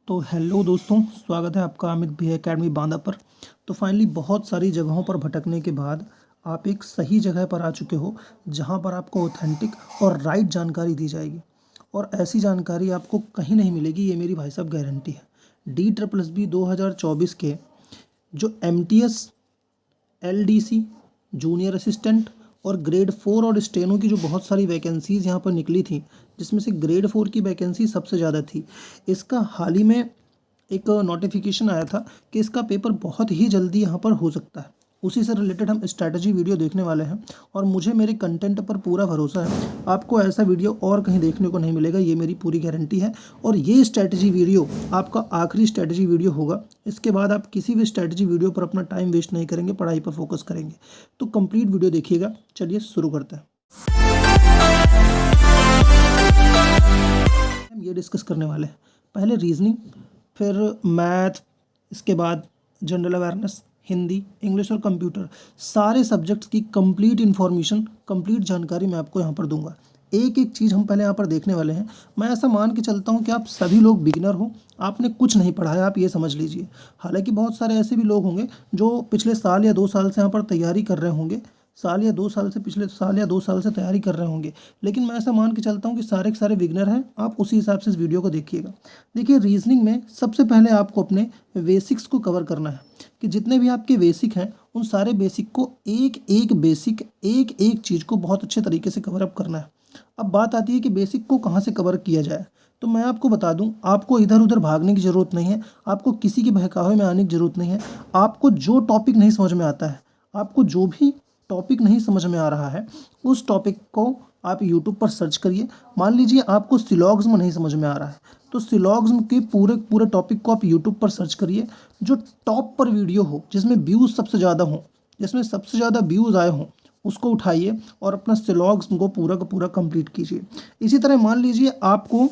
तो हेलो दोस्तों, स्वागत है आपका अमित भी एकेडमी बांदा पर। तो फाइनली बहुत सारी जगहों पर भटकने के बाद आप एक सही जगह पर आ चुके हो जहां पर आपको ऑथेंटिक और राइट जानकारी दी जाएगी। और ऐसी जानकारी आपको कहीं नहीं मिलेगी, ये मेरी भाई साहब गारंटी है। DSSB 2024 के जो MTS LDC जूनियर असिस्टेंट और ग्रेड 4 और स्टेनो की जो बहुत सारी वैकेंसीज़ यहाँ पर निकली थी, जिसमें से ग्रेड 4 की वैकेंसी सबसे ज़्यादा थी। इसका हाल ही में एक नोटिफिकेशन आया था कि इसका पेपर बहुत ही जल्दी यहाँ पर हो सकता है। उसी से रिलेटेड हम स्ट्रैटेजी वीडियो देखने वाले हैं और मुझे मेरे कंटेंट पर पूरा भरोसा है, आपको ऐसा वीडियो और कहीं देखने को नहीं मिलेगा, ये मेरी पूरी गारंटी है। और ये स्ट्रैटेजी वीडियो आपका आखिरी स्ट्रैटेजी वीडियो होगा। इसके बाद आप किसी भी स्ट्रैटेजी वीडियो पर अपना टाइम वेस्ट नहीं करेंगे, पढ़ाई पर फोकस करेंगे। तो कंप्लीट वीडियो देखिएगा। चलिए शुरू करते हैं। हम ये डिस्कस करने वाले हैं, पहले रीजनिंग, फिर मैथ, इसके बाद जनरल अवेयरनेस, हिंदी, इंग्लिश और कंप्यूटर, सारे सब्जेक्ट्स की कंप्लीट इन्फॉर्मेशन, कंप्लीट जानकारी मैं आपको यहाँ पर दूंगा। एक एक चीज़ हम पहले यहाँ पर देखने वाले हैं। मैं ऐसा मान के चलता हूँ कि आप सभी लोग बिगिनर हो, आपने कुछ नहीं पढ़ा है, आप ये समझ लीजिए। हालांकि बहुत सारे ऐसे भी लोग होंगे जो पिछले साल या 2 साल से यहाँ पर तैयारी कर रहे होंगे, पिछले साल या 2 साल से तैयारी कर रहे होंगे, लेकिन मैं ऐसा मान के चलता हूँ कि सारे के सारे बिगनर हैं। आप उसी हिसाब से इस वीडियो को देखिएगा। देखिए, रीजनिंग में सबसे पहले आपको अपने बेसिक्स को कवर करना है कि जितने भी आपके बेसिक हैं उन सारे बेसिक को एक एक चीज़ को बहुत अच्छे तरीके से कवर अप करना है। अब बात आती है कि बेसिक को कहाँ से कवर किया जाए। तो मैं आपको बता दूं, आपको इधर उधर भागने की ज़रूरत नहीं है, आपको किसी के बहकावे में आने की ज़रूरत नहीं है। आपको जो टॉपिक नहीं समझ में आता है, आपको जो भी टॉपिक नहीं समझ में आ रहा है, उस टॉपिक को आप यूट्यूब पर सर्च करिए। मान लीजिए आपको सिलॉग्ज्म नहीं समझ में आ रहा है, तो सिलॉग्ज्म के पूरे टॉपिक को आप यूट्यूब पर सर्च करिए। जो टॉप पर वीडियो हो, जिसमें व्यूज़ सबसे ज़्यादा हों, जिसमें सबसे ज़्यादा व्यूज़ आए हों, उसको उठाइए और अपना सिलॉग्ज्म को पूरा का पूरा कंप्लीट कीजिए। इसी तरह मान लीजिए आपको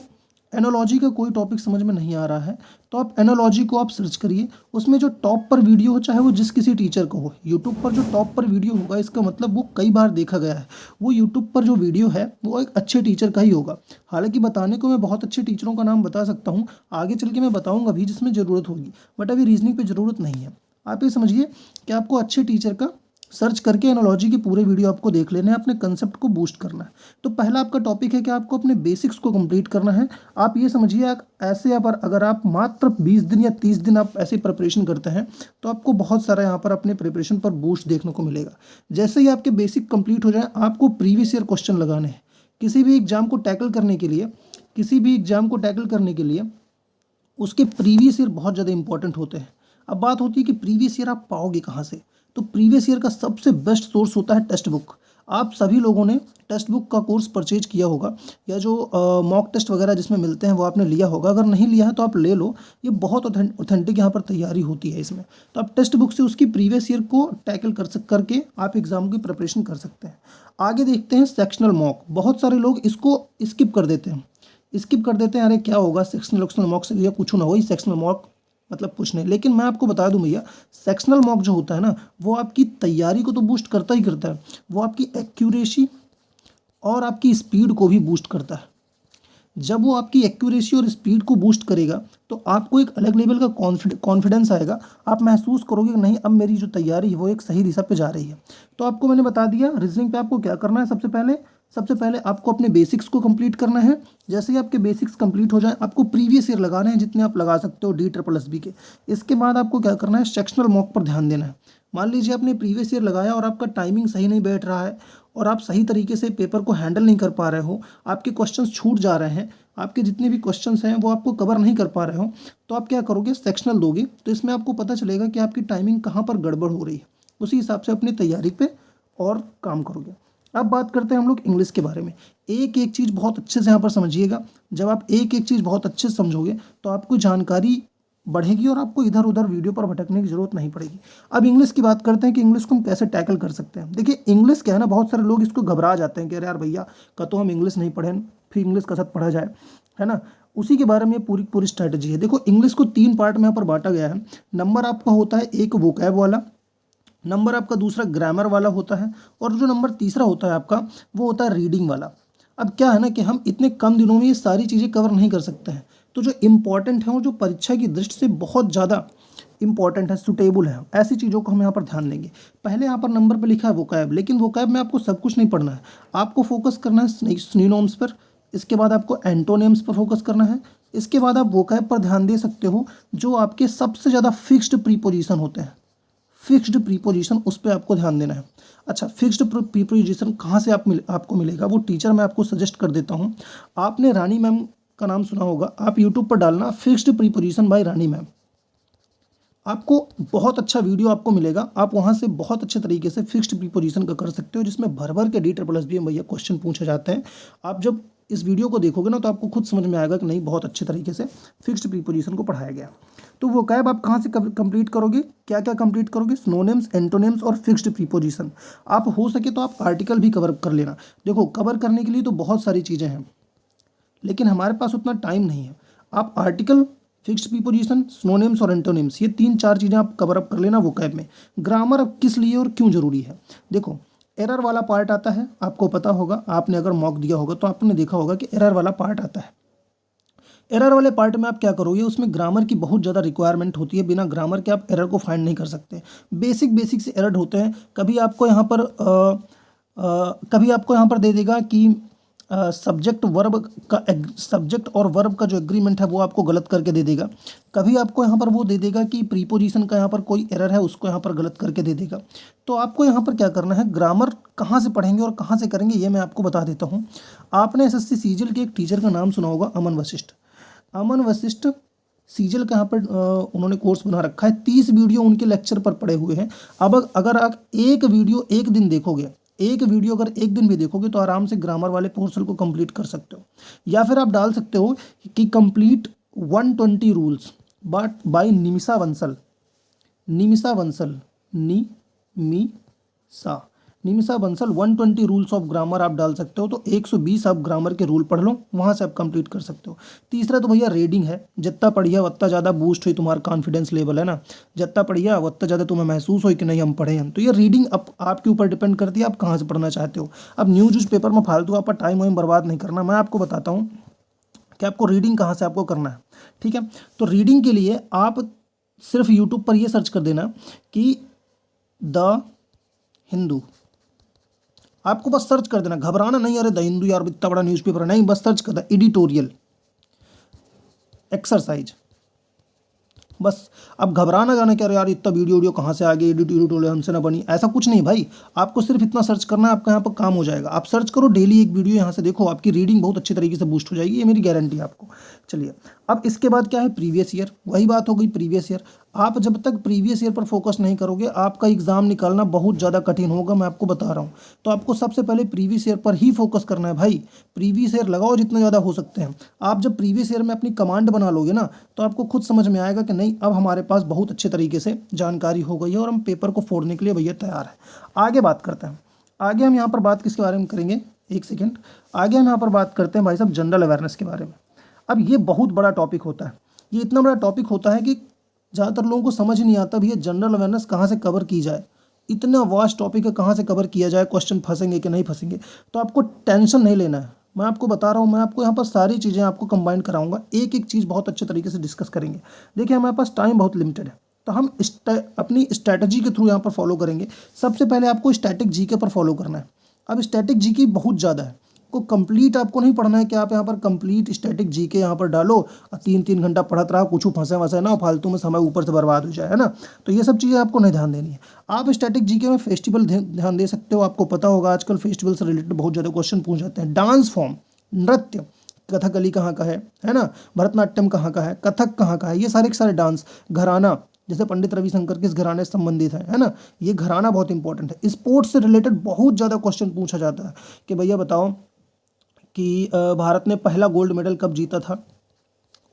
एनोलॉजी का कोई टॉपिक समझ में नहीं आ रहा है, तो आप एनोलॉजी को आप सर्च करिए। उसमें जो टॉप पर वीडियो हो, चाहे वो जिस किसी टीचर को हो, यूट्यूब पर जो टॉप पर वीडियो होगा, इसका मतलब वो कई बार देखा गया है। वो यूट्यूब पर जो वीडियो है वो एक अच्छे टीचर का ही होगा। हालांकि बताने को मैं बहुत अच्छे टीचरों का नाम बता सकता हूँ, आगे चल के मैं बताऊँगा भी जिसमें ज़रूरत होगी, बट अभी रीजनिंग पर ज़रूरत नहीं है। आप ये समझिए कि आपको अच्छे टीचर का सर्च करके एनालॉजी के पूरे वीडियो आपको देख लेने हैं, अपने कंसेप्ट को बूस्ट करना है। तो पहला आपका टॉपिक है कि आपको अपने बेसिक्स को कंप्लीट करना है। आप ये समझिए, ऐसे यहाँ पर अगर आप मात्र 20 दिन या 30 दिन आप ऐसे प्रिपरेशन करते हैं, तो आपको बहुत सारा यहाँ पर अपने प्रिपरेशन पर बूस्ट देखने को मिलेगा। जैसे ही आपके बेसिक कंप्लीट हो जाए, आपको प्रीवियस ईयर क्वेश्चन लगाने हैं। किसी भी एग्जाम को टैकल करने के लिए उसके प्रीवियस ईयर बहुत ज़्यादा इंपॉर्टेंट होते हैं। अब बात होती है कि प्रीवियस ईयर आप पाओगे कहाँ से। तो प्रीवियस ईयर का सबसे बेस्ट सोर्स होता है टेक्स्ट बुक। आप सभी लोगों ने टेक्स्ट बुक का कोर्स परचेज किया होगा, या जो मॉक टेस्ट वगैरह जिसमें मिलते हैं वो आपने लिया होगा। अगर नहीं लिया है तो आप ले लो, ये बहुत ऑथेंटिक यहाँ पर तैयारी होती है इसमें। तो आप टेक्स्ट बुक से उसकी प्रीवियस ईयर को टैकल करके आप एग्जाम की प्रिपरेशन कर सकते हैं। आगे देखते हैं सेक्शनल मॉक। बहुत सारे लोग इसको स्किप कर देते हैं, अरे क्या होगा सेक्शनल मॉक से, भैया कुछ ना हो, सेक्शनल मॉक मतलब कुछ नहीं। लेकिन मैं आपको बता दूं भैया, सेक्शनल मॉक जो होता है ना, वो आपकी तैयारी को तो बूस्ट करता ही करता है, वो आपकी एक्यूरेसी और आपकी स्पीड को भी बूस्ट करता है। जब वो आपकी एक्यूरेसी और स्पीड को बूस्ट करेगा, तो आपको एक अलग लेवल का कॉन्फिडेंस आएगा। आप महसूस करोगे कि नहीं, अब मेरी जो तैयारी है वो एक सही दिशा पे जा रही है। तो आपको मैंने बता दिया रीजनिंग पे आपको क्या करना है। सबसे पहले आपको अपने बेसिक्स को कंप्लीट करना है। जैसे ही आपके बेसिक्स कंप्लीट हो जाए, आपको प्रीवियस ईयर लगाने हैं जितने आप लगा सकते हो DSSB के। इसके बाद आपको क्या करना है, सेक्शनल मॉक पर ध्यान देना है। मान लीजिए आपने प्रीवियस ईयर लगाया और आपका टाइमिंग सही नहीं बैठ रहा है और आप सही तरीके से पेपर को हैंडल नहीं कर पा रहे हो, आपके क्वेश्चंस छूट जा रहे हैं, आपके जितने भी क्वेश्चंस हैं वो आपको कवर नहीं कर पा रहे हो, तो आप क्या करोगे, सेक्शनल दोगे। तो इसमें आपको पता चलेगा कि आपकी टाइमिंग कहाँ पर गड़बड़ हो रही है। उसी हिसाब से अपनी तैयारी पे और काम करोगे। अब बात करते हैं हम लोग इंग्लिश के बारे में। एक एक चीज़ बहुत अच्छे से यहाँ पर समझिएगा। जब आप एक एक चीज़ बहुत अच्छे से समझोगे तो आपको जानकारी बढ़ेगी और आपको इधर उधर वीडियो पर भटकने की जरूरत नहीं पड़ेगी। अब इंग्लिश की बात करते हैं कि इंग्लिश को हम कैसे टैकल कर सकते हैं। देखिए, इंग्लिश क्या है ना, बहुत सारे लोग इसको घबरा जाते हैं कि अरे यार भैया, का तो हम इंग्लिश नहीं पढ़े, फिर इंग्लिश का साथ पढ़ा जाए, है ना। उसी के बारे में पूरी स्ट्रैटेजी है। देखो, इंग्लिश को 3 पार्ट में यहाँ पर बांटा गया है। नंबर आपका होता है एक वोकैब वाला, नंबर आपका दूसरा ग्रामर वाला होता है, और जो नंबर तीसरा होता है आपका, वो होता है रीडिंग वाला। अब क्या है ना कि हम इतने कम दिनों में ये सारी चीज़ें कवर नहीं कर सकते हैं, तो जो इम्पॉर्टेंट है वो जो परीक्षा की दृष्टि से बहुत ज़्यादा इंपॉर्टेंट है, सुटेबल है, ऐसी चीज़ों को हम यहाँ पर ध्यान देंगे। पहले यहाँ पर नंबर पे लिखा है वोकैब, लेकिन वोकैब में आपको सब कुछ नहीं पढ़ना है, आपको फोकस करना है सिनोनिम्स पर, इसके बाद आपको एंटोनिम्स पर फोकस करना है, इसके बाद आप वोकैब पर ध्यान दे सकते हो जो आपके सबसे ज़्यादा फिक्स्ड प्रीपोजिशन होते हैं, फिक्स्ड प्रीपोजिशन, उस पर आपको ध्यान देना है। अच्छा, फिक्स्ड प्रीपोजिशन कहाँ से आपको मिलेगा, वो टीचर मैं आपको सजेस्ट कर देता हूँ। आपने रानी मैम का नाम सुना होगा, आप यूट्यूब पर डालना फिक्स्ड प्रीपोजिशन बाय रानी मैम, आपको बहुत अच्छा वीडियो आपको मिलेगा, आप वहाँ से बहुत अच्छे तरीके से फिक्स्ड प्रीपोजिशन का कर सकते हो, जिसमें भर भर के DSSB में भैया क्वेश्चन पूछे जाते हैं। आप जब इस वीडियो को देखोगे ना तो आपको खुद समझ में आएगा कि नहीं, बहुत अच्छे तरीके से फिक्स्ड प्रीपोजिशन को पढ़ाया गया। तो वो कैब आप कहाँ से कंप्लीट करोगे, क्या क्या कंप्लीट करोगे, सिनोनिम्स, एंटोनिम्स और फिक्स्ड प्रीपोजिशन। आप हो सके तो आप आर्टिकल भी कवर कर लेना। देखो, कवर करने के लिए तो बहुत सारी चीज़ें हैं, लेकिन हमारे पास उतना टाइम नहीं है। आप आर्टिकल, फिक्स्ड प्रीपोजिशन, सिनोनिम्स और एंटोनिम्स, ये 3-4 चीज़ें आप कवर अप कर लेना वोकैब में। ग्रामर अब किस लिए और क्यों ज़रूरी है, देखो एरर वाला पार्ट आता है, आपको पता होगा, आपने अगर मॉक दिया होगा तो आपने देखा होगा कि एरर वाला पार्ट आता है। एरर वाले पार्ट में आप क्या करोगे, उसमें ग्रामर की बहुत ज़्यादा रिक्वायरमेंट होती है, बिना ग्रामर के आप एरर को फाइंड नहीं कर सकते। बेसिक से एरर होते हैं। कभी आपको यहाँ पर दे देगा कि सब्जेक्ट और वर्ब का जो एग्रीमेंट है वो आपको गलत करके दे देगा। कभी आपको यहाँ पर वो दे देगा कि प्रीपोजिशन का यहाँ पर कोई एरर है, उसको यहाँ पर गलत करके दे देगा। तो आपको यहाँ पर क्या करना है, ग्रामर कहाँ से पढ़ेंगे और कहाँ से करेंगे ये मैं आपको बता देता हूँ। आपने SSC सीजीएल के एक टीचर का नाम सुना होगा, अमन वशिष्ठ। अमन वशिष्ठ सीजीएल का यहाँ पर उन्होंने कोर्स बना रखा है, 30 वीडियो उनके लेक्चर पर पड़े हुए हैं। अब अगर आप एक वीडियो एक दिन देखोगे, एक वीडियो अगर एक दिन भी देखोगे तो आराम से ग्रामर वाले पोर्शन को कंप्लीट कर सकते हो। या फिर आप डाल सकते हो कि complete 120 rules by Nimisha Bansal, Nimisha Bansal 120 rules of grammar आप डाल सकते हो। तो 120 आप ग्रामर के रूल पढ़ लो, वहाँ से आप कंप्लीट कर सकते हो। तीसरा तो भैया रीडिंग है, जितना पढ़िए उतना ज़्यादा बूस्ट हुई तुम्हारा कॉन्फिडेंस लेवल, है ना, जितना पढ़िए उतना ज़्यादा तुम्हें महसूस हो कि नहीं हम पढ़े हैं। तो ये रीडिंग अब आपके ऊपर डिपेंड करती है आप कहाँ से पढ़ना चाहते हो। अब न्यूज़ पेपर में फालतू आपका टाइम वाइम बर्बाद नहीं करना, मैं आपको बताता हूँ कि आपको रीडिंग कहाँ से आपको करना है, ठीक है। तो रीडिंग के लिए आप सिर्फ यूट्यूब पर ये सर्च कर देना कि द हिंदू, आपको बस सर्च कर देना, घबराना नहीं, अरे द हिंदू यार इतना बड़ा न्यूज़पेपर है, नहीं, बस सर्च कर देना एडिटोरियल एक्सरसाइज, बस। अब घबराना जाना क्या यार इतना वीडियो कहाँ से आ गई, एडिटोरियल हमसे ना बनी, ऐसा कुछ नहीं भाई, आपको सिर्फ इतना सर्च करना है, आपका यहाँ पर काम हो जाएगा। आप सर्च करो, डेली एक वीडियो यहाँ से देखो, आपकी रीडिंग बहुत अच्छी तरीके से बूस्ट हो जाएगी, ये मेरी गारंटी है आपको। चलिए, अब इसके बाद क्या है, प्रीवियस ईयर, वही बात हो गई प्रीवियस ईयर। आप जब तक प्रीवियस ईयर पर फोकस नहीं करोगे, आपका एग्जाम निकालना बहुत ज़्यादा कठिन होगा, मैं आपको बता रहा हूँ। तो आपको सबसे पहले प्रीवियस ईयर पर ही फोकस करना है भाई, प्रीवियस ईयर लगाओ जितना ज़्यादा हो सकते हैं। आप जब प्रीवियस ईयर में अपनी कमांड बना लोगे ना, तो आपको खुद समझ में आएगा कि नहीं, अब हमारे पास बहुत अच्छे तरीके से जानकारी हो गई है और हम पेपर को फोड़ने के लिए भैया तैयार है। आगे बात करते हैं, आगे हम यहाँ पर बात किसके बारे में करेंगे, एक सेकेंड, आगे हम यहाँ पर बात करते हैं भाई साहब जनरल अवेयरनेस के बारे में। अब ये बहुत बड़ा टॉपिक होता है, ये इतना बड़ा टॉपिक होता है कि ज़्यादातर लोगों को समझ नहीं आता भैया जनरल अवेयरनेस कहाँ से कवर की जाए, इतना वास्ट टॉपिक है, कहाँ से कवर किया जाए, क्वेश्चन फंसेंगे कि नहीं फंसेंगे। तो आपको टेंशन नहीं लेना है, मैं आपको बता रहा हूँ, मैं आपको यहाँ पर सारी चीज़ें आपको कंबाइन कराऊंगा, एक एक चीज़ बहुत अच्छे तरीके से डिस्कस करेंगे। देखिए, हमारे पास टाइम बहुत लिमिटेड है, तो हम अपनी स्ट्रैटेजी के थ्रू यहाँ पर फॉलो करेंगे। सबसे पहले आपको स्टैटिक जीके पर फॉलो करना है। अब स्टैटिक जीके बहुत ज़्यादा है, को कंप्लीट आपको नहीं पढ़ना है कि आप यहाँ पर कंप्लीट स्टैटिक जीके यहाँ पर डालो और 3-3 घंटा पढ़त रहा, कुछ फंसे वसे ना, फालतू में समय ऊपर से बर्बाद हो जाए, है ना। तो ये सब चीज़ें आपको नहीं ध्यान देनी है। आप स्टैटिक जीके में फेस्टिवल ध्यान दे सकते हो, आपको पता होगा आजकल फेस्टिवल से रिलेटेड बहुत ज़्यादा क्वेश्चन पूछ जाते हैं। डांस फॉर्म, नृत्य, कथकली कहाँ का है ना, भरतनाट्यम कहाँ का है, कथक कहाँ का है, ये सारे के सारे डांस, घराना, जैसे पंडित रविशंकर किस घराने से संबंधित है ना, ये घराना बहुत इंपॉर्टेंट है। स्पोर्ट्स से रिलेटेड बहुत ज़्यादा क्वेश्चन पूछा जाता है कि भैया बताओ कि भारत ने पहला गोल्ड मेडल कब जीता था,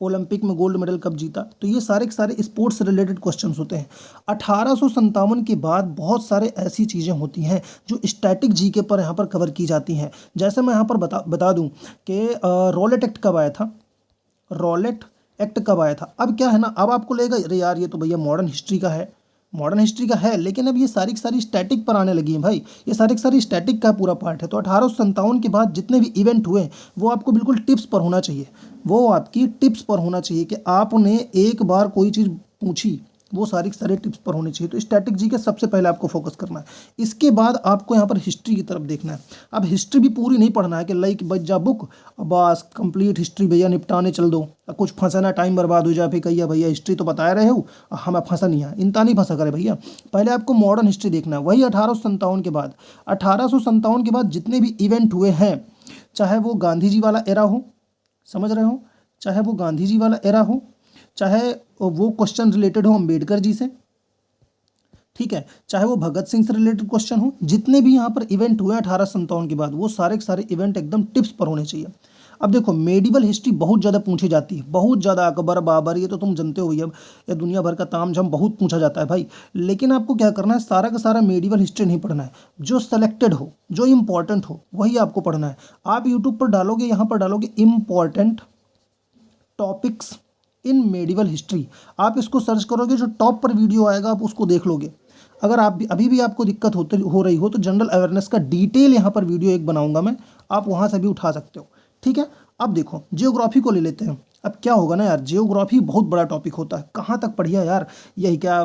ओलंपिक में गोल्ड मेडल कब जीता। तो ये सारे के सारे स्पोर्ट्स से रिलेटेड क्वेश्चंस होते हैं। 1857 के बाद बहुत सारे ऐसी चीज़ें होती हैं जो स्टैटिक जीके पर यहाँ पर कवर की जाती हैं। जैसे मैं यहाँ पर बता दूँ कि रॉलेट एक्ट कब आया था, रॉलेट एक्ट कब आया था। अब क्या है ना, अब आपको लगेगा अरे यार ये तो भैया मॉडर्न हिस्ट्री का है, मॉडर्न हिस्ट्री का है, लेकिन अब ये सारी की सारी स्टैटिक पर आने लगी हैं भाई, ये सारी की सारी स्टैटिक का पूरा पार्ट है। तो 1857 के बाद जितने भी इवेंट हुए वो आपको बिल्कुल टिप्स पर होना चाहिए, वो आपकी टिप्स पर होना चाहिए कि आपने एक बार कोई चीज़ पूछी वो सारी की सारी टिप्स पर होनी चाहिए। तो स्टैटिक जी के सबसे पहले आपको फोकस करना है। इसके बाद आपको यहाँ पर हिस्ट्री की तरफ देखना है। अब हिस्ट्री भी पूरी नहीं पढ़ना है कि लाइक बच जा बुक, बस कंप्लीट हिस्ट्री भैया निपटाने चल दो, अब कुछ फंसा ना टाइम बर्बाद हो जाए, फिर कहिए भैया हिस्ट्री तो बता रहे हो हमें फंसा नहीं है, इनता नहीं फंसा करे भैया। पहले आपको मॉडर्न हिस्ट्री देखना है, वही 1857 के बाद। 1857 के बाद जितने भी इवेंट हुए हैं, चाहे वो गांधी जी वाला एरा हो, समझ रहे हो, चाहे वो गांधी जी वाला एरा हो, चाहे वो क्वेश्चन रिलेटेड हो अम्बेडकर जी से, ठीक है, चाहे वो भगत सिंह से रिलेटेड क्वेश्चन हो, जितने भी यहाँ पर इवेंट हुए 1857 के बाद वो सारे के सारे इवेंट एकदम टिप्स पर होने चाहिए। अब देखो मेडिवल हिस्ट्री बहुत ज़्यादा पूछी जाती है, बहुत ज़्यादा, अकबर बाबर ये तो तुम जानते हो भैया, ये दुनिया भर का तामझाम बहुत पूछा जाता है भाई। लेकिन आपको क्या करना है, सारा का सारा मेडिवल हिस्ट्री नहीं पढ़ना है, जो सेलेक्टेड हो, जो इंपॉर्टेंट हो वही आपको पढ़ना है। आप यूट्यूब पर डालोगे, यहाँ पर डालोगे important topics in medieval history, आप इसको सर्च करोगे, जो टॉप पर वीडियो आएगा आप उसको देख लोगे। अगर आप भी अभी भी आपको दिक्कत हो रही हो तो जनरल अवेयरनेस का डिटेल यहाँ पर वीडियो एक बनाऊंगा मैं, आप वहाँ से भी उठा सकते हो, ठीक है। अब देखो जियोग्राफी को ले लेते हैं। अब क्या होगा ना यार, जियोग्राफी बहुत बड़ा टॉपिक होता है, कहाँ तक पढ़िए यार, यही क्या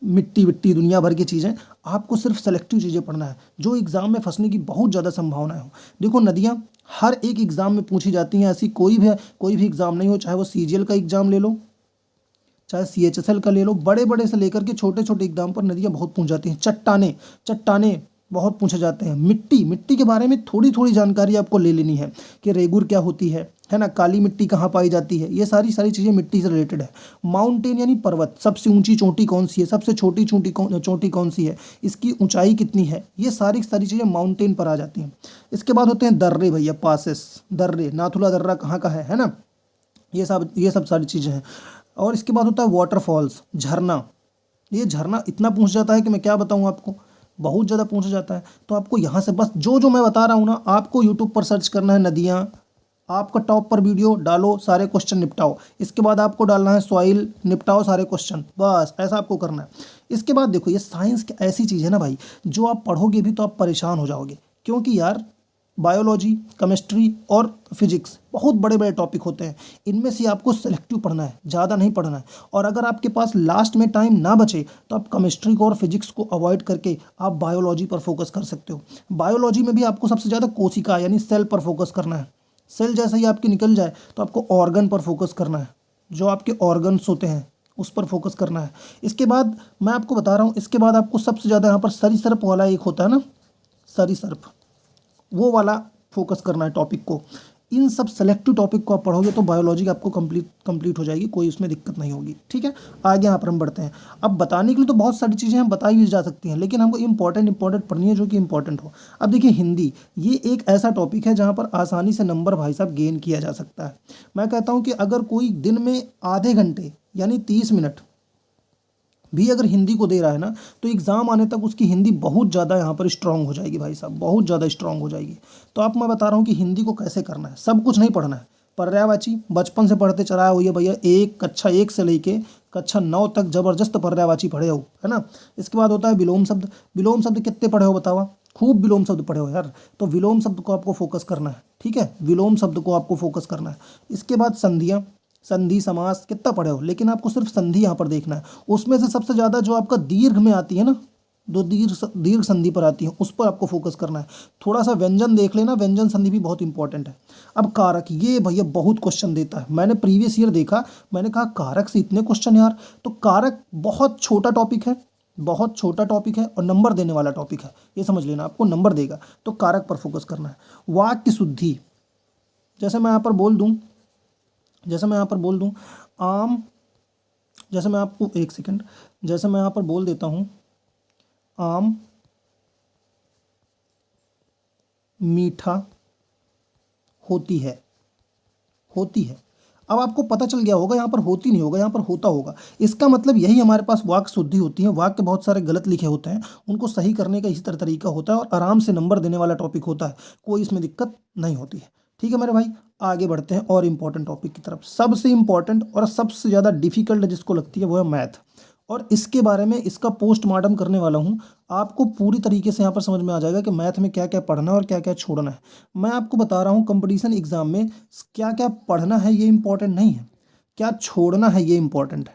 मिट्टी विट्टी दुनिया भर की चीज़ें, आपको सिर्फ सेलेक्टिव चीज़ें पढ़ना है जो एग्ज़ाम में फंसने की बहुत ज़्यादा संभावना हो। देखो नदियाँ हर एक एग्ज़ाम में पूछी जाती हैं, ऐसी कोई भी एग्ज़ाम नहीं हो, चाहे वो सीजीएल का एग्ज़ाम ले लो, चाहे सीएचएसएल का ले लो, बड़े बड़े से लेकर के छोटे छोटे एग्जाम पर नदियाँ बहुत पूछ जाती हैं। चट्टाने बहुत पूछे जाते हैं। मिट्टी के बारे में थोड़ी थोड़ी जानकारी आपको ले लेनी है कि रेगुर क्या होती है ना, काली मिट्टी कहाँ पाई जाती है, ये सारी सारी चीज़ें मिट्टी से रिलेटेड है। माउंटेन यानी पर्वत, सबसे ऊंची चोटी कौन सी है, सबसे छोटी चोटी कौन सी है, इसकी ऊंचाई कितनी है, ये सारी सारी चीज़ें माउंटेन पर आ जाती हैं। इसके बाद होते हैं दर्रे भैया, पासेस, दर्रे, नाथुला दर्रा कहाँ का है ना, ये सब सारी चीज़ें हैं। और इसके बाद होता है वाटरफॉल्स, झरना, ये झरना इतना पूछ जाता है कि मैं क्या बताऊँ आपको, बहुत ज़्यादा पूछा जाता है। तो आपको यहाँ से बस जो जो मैं बता रहा हूँ ना, आपको यूट्यूब पर सर्च करना है नदियाँ, आपका टॉप पर वीडियो डालो, सारे क्वेश्चन निपटाओ। इसके बाद आपको डालना है सॉइल, निपटाओ सारे क्वेश्चन, बस ऐसा आपको करना है। इसके बाद देखो ये साइंस की ऐसी चीज़ है ना भाई, जो आप पढ़ोगे भी तो आप परेशान हो जाओगे, क्योंकि यार बायोलॉजी, केमिस्ट्री और फिजिक्स बहुत बड़े बड़े टॉपिक होते हैं, इनमें से आपको सेलेक्टिव पढ़ना है, ज़्यादा नहीं पढ़ना है। और अगर आपके पास लास्ट में टाइम ना बचे तो आप केमिस्ट्री को और फिजिक्स को अवॉइड करके आप बायोलॉजी पर फोकस कर सकते हो। बायोलॉजी में भी आपको सबसे ज़्यादा कोशिका यानी सेल पर फोकस करना है। सेल जैसे ही आपकी निकल जाए तो आपको ऑर्गन पर फोकस करना है, जो आपके ऑर्गन्स होते हैं उस पर फोकस करना है। इसके बाद मैं आपको बता रहा हूँ, इसके बाद आपको सबसे ज़्यादा यहाँ पर सरीसृप वाला एक होता है ना, सरीसृप, वो वाला फोकस करना है टॉपिक को। इन सब सेलेक्टिव टॉपिक को आप पढ़ोगे तो बायोलॉजी आपको कंप्लीट हो जाएगी, कोई उसमें दिक्कत नहीं होगी, ठीक है। आगे यहाँ पर हम बढ़ते हैं। अब बताने के लिए तो बहुत सारी चीज़ें हम बताई भी जा सकती हैं, लेकिन हमको इंपॉर्टेंट पढ़नी है जो कि इंपॉर्टेंट हो। अब देखिए हिंदी, ये एक ऐसा टॉपिक है जहाँ पर आसानी से नंबर भाई साहब गेन किया जा सकता है। मैं कहता हूँ कि अगर कोई दिन में आधे घंटे यानी 30 मिनट भी अगर हिंदी को दे रहा है ना, तो एग्ज़ाम आने तक उसकी हिंदी बहुत ज़्यादा यहाँ पर स्ट्रांग हो जाएगी भाई साहब, बहुत ज़्यादा स्ट्रांग हो जाएगी। तो आप, मैं बता रहा हूँ कि हिंदी को कैसे करना है, सब कुछ नहीं पढ़ना है। पर्यायवाची बचपन से पढ़ते चलाया हुई है भैया, कक्षा 1 से लेके कक्षा 9 तक ज़बरदस्त पर्यायवाची पढ़े हो, है ना। इसके बाद होता है विलोम शब्द। विलोम शब्द कितने पढ़े हो बतावा, खूब विलोम शब्द पढ़े हो यार, तो विलोम शब्द को आपको फोकस करना है, ठीक है, विलोम शब्द को आपको फोकस करना है। इसके बाद संधियाँ, संधि समास कितना पढ़े हो, लेकिन आपको सिर्फ संधि यहाँ पर देखना है। उसमें से सबसे ज़्यादा जो आपका दीर्घ में आती है ना, दो दीर्घ संधि पर आती है, उस पर आपको फोकस करना है। थोड़ा सा व्यंजन देख लेना, व्यंजन संधि भी बहुत इंपॉर्टेंट है। अब कारक, ये भैया बहुत क्वेश्चन देता है, मैंने प्रीवियस ईयर देखा, मैंने कहा कारक से इतने क्वेश्चन यार। तो कारक बहुत छोटा टॉपिक है, बहुत छोटा टॉपिक है और नंबर देने वाला टॉपिक है, ये समझ लेना, आपको नंबर देगा, तो कारक पर फोकस करना है। वाक्य शुद्धि, जैसे मैं यहाँ पर बोल दूँ, आम, जैसे मैं आपको एक सेकंड, जैसे मैं यहाँ पर बोल देता हूँ, आम मीठा होती है, अब आपको पता चल गया होगा, यहाँ पर होती नहीं होगा, यहाँ पर होता होगा। इसका मतलब यही हमारे पास वाक्य शुद्धि होती है। वाक्य बहुत सारे गलत लिखे होते हैं, उनको सही करने का इसी तरह तरीका होता है और आराम से नंबर देने वाला टॉपिक होता है, कोई इसमें दिक्कत नहीं होती है, ठीक है मेरे भाई। आगे बढ़ते हैं और इम्पोर्टेंट टॉपिक की तरफ। सबसे इम्पोर्टेंट और सबसे ज़्यादा डिफिकल्ट जिसको लगती है वो है मैथ। और इसके बारे में इसका पोस्टमार्टम करने वाला हूँ। आपको पूरी तरीके से यहाँ पर समझ में आ जाएगा कि मैथ में क्या क्या पढ़ना है और क्या क्या छोड़ना है। मैं आपको बता रहा हूँ कंपटीशन एग्जाम में क्या क्या पढ़ना है ये इंपॉर्टेंट नहीं है, क्या छोड़ना है ये इंपॉर्टेंट है।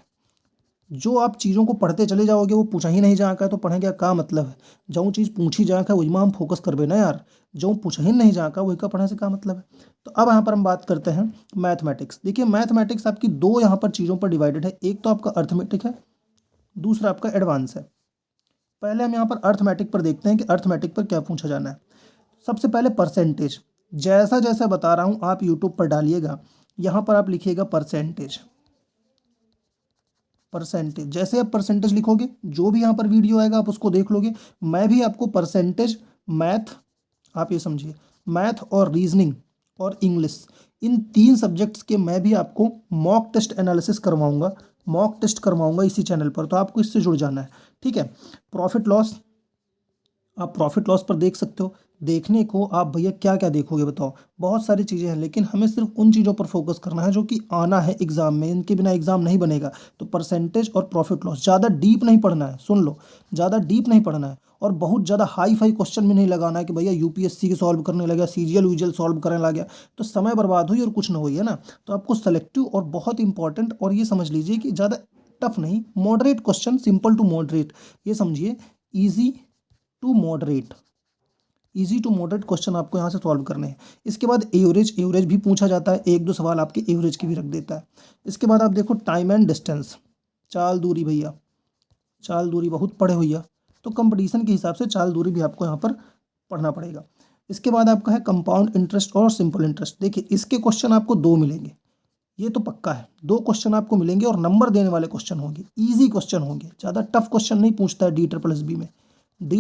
जो आप चीज़ों को पढ़ते चले जाओगे वो पूछा ही नहीं जा का, तो पढ़े क्या मतलब है। जो चीज़ पूछी जा का वही में हम फोकस करबे ना यार, जो पूछा ही नहीं जा का वही का पढ़ने से क्या मतलब है। तो अब यहाँ पर हम बात करते हैं मैथमेटिक्स। देखिए मैथमेटिक्स आपकी दो यहाँ पर चीज़ों पर डिवाइडेड है, एक तो आपका अर्थमेटिक है, दूसरा आपका एडवांस है। पहले हम यहाँ पर अर्थमेटिक पर देखते हैं कि अर्थमेटिक पर क्या पूछा जाना है। सबसे पहले परसेंटेज, जैसा जैसा बता रहा हूँ आप यूट्यूब पर डालिएगा, यहाँ पर आप लिखिएगा परसेंटेज। परसेंटेज जैसे आप परसेंटेज लिखोगे, जो भी यहाँ पर वीडियो आएगा आप उसको देख लोगे। मैं भी आपको परसेंटेज, मैथ, आप ये समझिए मैथ और रीजनिंग और इंग्लिश, इन तीन सब्जेक्ट्स के मैं भी आपको मॉक टेस्ट एनालिसिस करवाऊंगा, मॉक टेस्ट करवाऊंगा इसी चैनल पर, तो आपको इससे जुड़ जाना है। ठीक है। प्रॉफिट लॉस, आप प्रॉफिट लॉस पर देख सकते हो। देखने को आप भैया क्या क्या देखोगे बताओ, बहुत सारी चीज़ें हैं, लेकिन हमें सिर्फ उन चीज़ों पर फोकस करना है जो कि आना है एग्जाम में, इनके बिना एग्जाम नहीं बनेगा। तो परसेंटेज और प्रॉफिट लॉस, ज़्यादा डीप नहीं पढ़ना है, सुन लो, ज़्यादा डीप नहीं पढ़ना है और बहुत ज़्यादा हाई फाई क्वेश्चन भी नहीं लगाना है कि भैया यूपीएससी के सॉल्व करने लगा, सीजीएल यूजीएल सॉल्व करने लग गया, तो समय बर्बाद हुई और कुछ ना हुई, है ना। तो आपको सेलेक्टिव और बहुत इंपॉर्टेंट, और ये समझ लीजिए कि ज़्यादा टफ नहीं, moderate question, simple to moderate, ये समझिए, easy to moderate, easy to moderate question आपको यहाँ से सॉल्व करने हैं। इसके बाद एवरेज, एवरेज भी पूछा जाता है, एक दो सवाल आपके एवरेज की भी रख देता है। इसके बाद आप देखो टाइम एंड डिस्टेंस, चाल दूरी भैया, चाल दूरी बहुत पढ़े भैया, तो कंपटीशन के हिसाब से चाल दूरी भी आपको यहाँ पर पढ़ना पड़ेगा। इसके बाद आपका है कंपाउंड इंटरेस्ट और सिंपल इंटरेस्ट। देखिए इसके क्वेश्चन आपको दो मिलेंगे, ये तो पक्का है, दो क्वेश्चन आपको मिलेंगे और नंबर देने वाले क्वेश्चन होंगे, इजी क्वेश्चन होंगे, ज़्यादा टफ क्वेश्चन नहीं पूछता है डी में। डी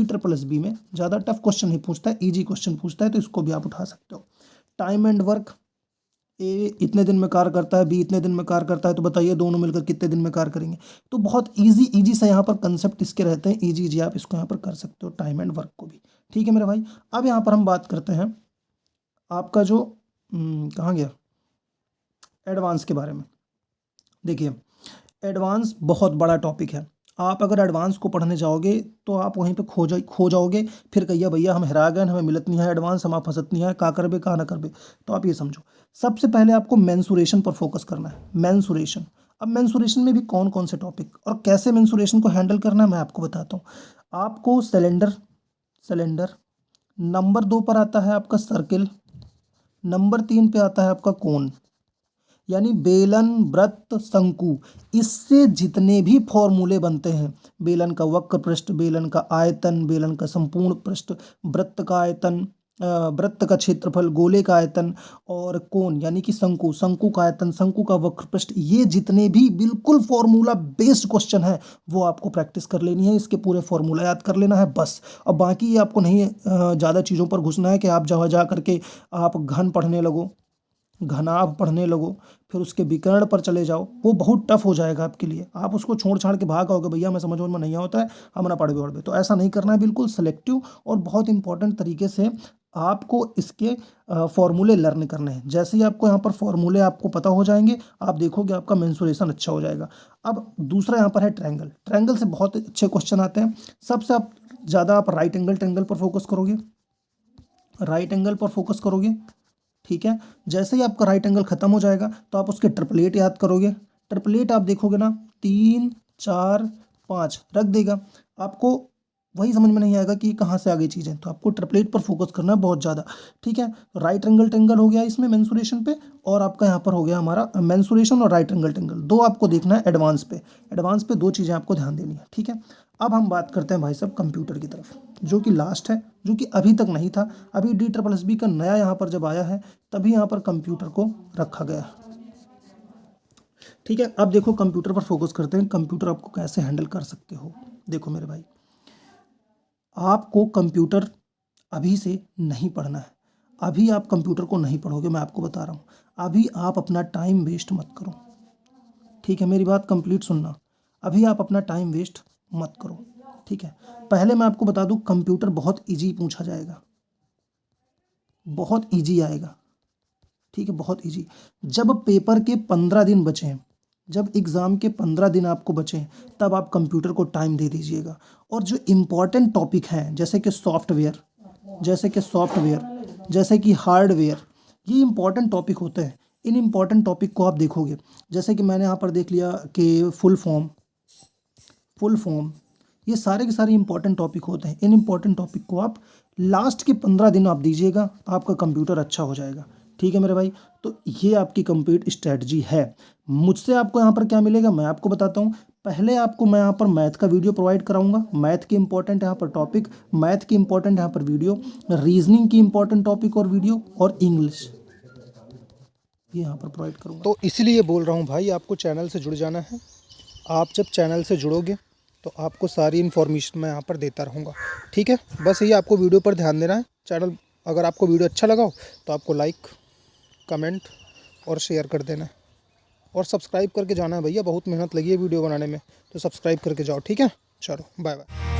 में ज़्यादा टफ क्वेश्चन नहीं पूछता है, इजी क्वेश्चन पूछता है, तो इसको भी आप उठा सकते हो। टाइम एंड वर्क, ए इतने दिन में कार्य करता है, बी इतने दिन में कार्य करता है, तो बताइए दोनों मिलकर कितने दिन में कार्य करेंगे। तो बहुत इजी इजी से यहाँ पर कंसेप्ट इसके रहते हैं, इजी इजी आप इसको यहाँ पर कर सकते हो, टाइम एंड वर्क को भी। ठीक है मेरे भाई। अब यहाँ पर हम बात करते हैं आपका जो कहाँ गया, एडवांस के बारे में। देखिए एडवांस बहुत बड़ा टॉपिक है, आप अगर एडवांस को पढ़ने जाओगे तो आप वहीं पे खो जाओगे, फिर कहिए भैया हम हेरा गए, हमें मिलत नहीं है एडवांस, हम आप फंसत नहीं है, का करबे का ना करबे। तो आप ये समझो, सबसे पहले आपको मेंसुरेशन पर फोकस करना है, मेंसुरेशन। अब मेंसुरेशन में भी कौन कौन से टॉपिक और कैसे मेंसुरेशन को हैंडल करना है मैं आपको बताता हूँ। आपको सिलेंडर, सिलेंडर, नंबर 2 पर आता है आपका सर्किल, नंबर 3 पे आता है आपका कोन, यानी बेलन, वृत्त, शंकु, इससे जितने भी फॉर्मूले बनते हैं, बेलन का वक्र पृष्ठ, बेलन का आयतन, बेलन का संपूर्ण पृष्ठ, वृत्त का आयतन, वृत्त का क्षेत्रफल, गोले का आयतन, और कोण यानी कि शंकु, शंकु का आयतन, शंकु का वक्र पृष्ठ, ये जितने भी बिल्कुल फॉर्मूला बेस्ड क्वेश्चन है वो आपको प्रैक्टिस कर लेनी है, इसके पूरे फॉर्मूला याद कर लेना है बस। और बाकी आपको नहीं ज़्यादा चीज़ों पर घुसना है कि आप जहाँ जा करके आप घन पढ़ने लगो, घनाभ पढ़ने लगो, फिर उसके विकर्ण पर चले जाओ, वो बहुत टफ हो जाएगा आपके लिए, आप उसको छोड़ छाड़ के भाग आओगे, भैया मैं समझ में नहीं होता है, हम ना पढ़ भी। तो ऐसा नहीं करना है, बिल्कुल सेलेक्टिव और बहुत इंपॉर्टेंट तरीके से आपको इसके फॉर्मूले लर्न करने हैं। जैसे ही आपको यहाँ पर फॉर्मूले आपको पता हो जाएंगे, आप देखोगे आपका मेंसुरेशन अच्छा हो जाएगा। अब दूसरा यहाँ पर है ट्रायंगल, ट्रायंगल से बहुत अच्छे क्वेश्चन आते हैं। सबसे आप ज़्यादा आप राइट एंगल ट्रायंगल पर फोकस करोगे, राइट एंगल पर फोकस करोगे। ठीक है। जैसे ही आपका राइट एंगल खत्म हो जाएगा तो आप उसके ट्रिपलेट याद करोगे, ट्रिपलेट आप देखोगे ना 3 4 5 रख देगा, आपको वही समझ में नहीं आएगा कि कहाँ से आ गई चीज़ें, तो आपको ट्रिपलेट पर फोकस करना है बहुत ज़्यादा। ठीक है। राइट एंगल ट्रायंगल हो गया इसमें मेंसुरेशन पे, और आपका यहाँ पर हो गया हमारा मेंसुरेशन और राइट एंगल ट्रायंगल, दो आपको देखना है एडवांस पे, एडवांस पे दो चीज़ें आपको ध्यान देनी है। ठीक है। अब हम बात करते हैं भाई साहब कंप्यूटर की तरफ, जो कि लास्ट है, जो कि अभी तक नहीं था, अभी DSSB का नया यहाँ पर जब आया है तभी यहाँ पर कंप्यूटर को रखा गया। ठीक है। अब देखो कंप्यूटर पर फोकस करते हैं, कंप्यूटर आपको कैसे हैंडल कर सकते हो। देखो मेरे भाई, आपको कंप्यूटर अभी से नहीं पढ़ना है, अभी आप कंप्यूटर को नहीं पढ़ोगे, मैं आपको बता रहा हूँ, अभी आप अपना टाइम वेस्ट मत करो। ठीक है, मेरी बात कंप्लीट सुनना, अभी आप अपना टाइम वेस्ट मत करो। ठीक है। पहले मैं आपको बता दूं कंप्यूटर बहुत इजी पूछा जाएगा, बहुत इजी आएगा। ठीक है, बहुत इजी। जब पेपर के 15 दिन बचे हैं, जब एग्ज़ाम के 15 दिन आपको बचें तब आप कंप्यूटर को टाइम दे दीजिएगा। और जो इम्पॉर्टेंट टॉपिक हैं जैसे कि सॉफ्टवेयर, जैसे कि हार्डवेयर, ये इम्पॉर्टेंट टॉपिक होते हैं। इन इम्पॉर्टेंट टॉपिक को आप देखोगे, जैसे कि मैंने यहाँ पर देख लिया कि फुल फॉर्म, ये सारे के सारे इंपॉर्टेंट टॉपिक होते हैं। इन इंपॉर्टेंट टॉपिक को आप लास्ट के 15 दिन आप दीजिएगा, आपका कंप्यूटर अच्छा हो जाएगा। ठीक है मेरे भाई, तो ये आपकी कंप्लीट स्ट्रेटजी है। मुझसे आपको यहाँ पर क्या मिलेगा मैं आपको बताता हूँ। पहले आपको मैं यहाँ पर मैथ का वीडियो प्रोवाइड कराऊंगा, मैथ के इंपॉर्टेंट यहाँ पर टॉपिक, मैथ की इंपॉर्टेंट यहाँ पर वीडियो, रीजनिंग की इंपॉर्टेंट टॉपिक और वीडियो, और इंग्लिश ये यहाँ पर प्रोवाइड करूँगा। तो इसलिए बोल रहा हूँ भाई, आपको चैनल से जुड़ जाना है। आप जब चैनल से जुड़ोगे तो आपको सारी इन्फॉर्मेशन मैं यहाँ पर देता रहूँगा। ठीक है, बस यही आपको वीडियो पर ध्यान देना है। चैनल अगर आपको वीडियो अच्छा लगा हो तो आपको लाइक, कमेंट और शेयर कर देना है, और सब्सक्राइब करके जाना है भैया, बहुत मेहनत लगी है वीडियो बनाने में, तो सब्सक्राइब करके जाओ। ठीक है, चलो बाय बाय।